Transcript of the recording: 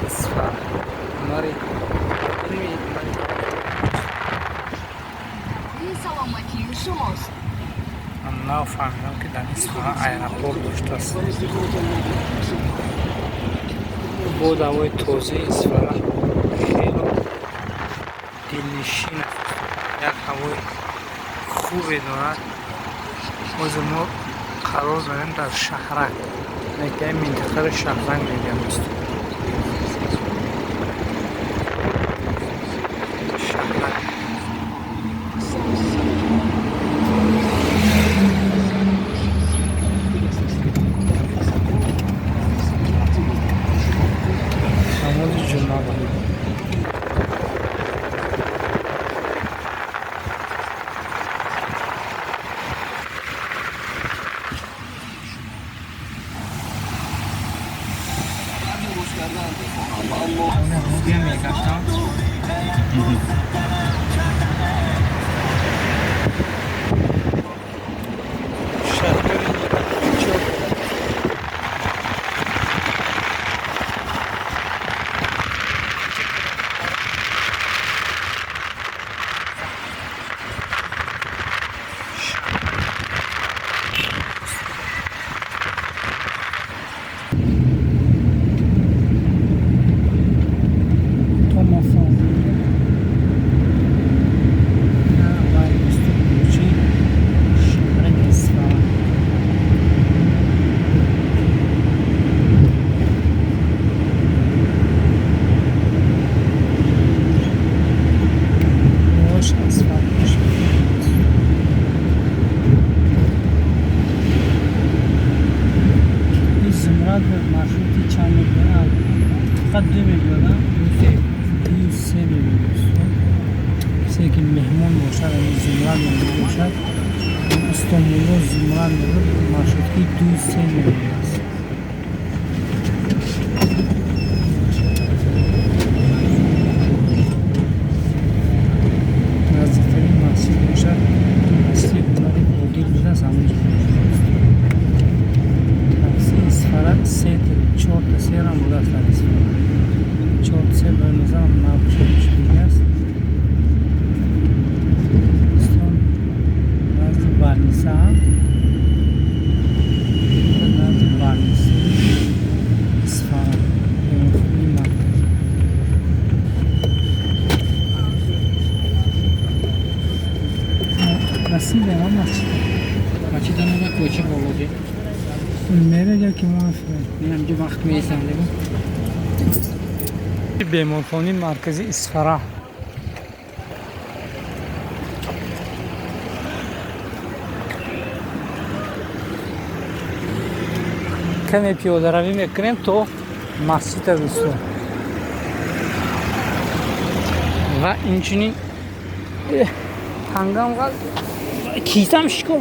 اصفهان ماری سلامتی شماست. من نفهمیدم که در اصفهان ایرپورت داشته است. بود هوای تازه اصفهان خیلی دلنشین است. یک هوای خوبی دارد. باز ما قرار داریم در شهرک، یعنی منطقه را شهرک میگم است. شهرک نماز جمعه بود. بیا میگفتم маршруті чند میلیون فقط 2 میلیون این 3 میلیون است که مهمان باشد این زمرد باشد این استانبول زمرد маршруті 2-3 میلیون است. نزدیکترین مسجد باشد مسجد هنر بودیر بوده است همونجا اصفهان 3-4 تا سیر هم بوده است در اصفهان 4 تا سیر به نظرم نباشه دیگه است. استان نزد برنیسه هم نزد برنیسه اصفهان این مرکز رسید به ما مسجد هم به کوچه باباجه میره جا که ما این همجا وقت میرسم دیگه بیمارخانه مرکزی اصفهان کمی پیاده روی میکنیم تو مسجد دوستان و اینچنین هنگام کیسم شکم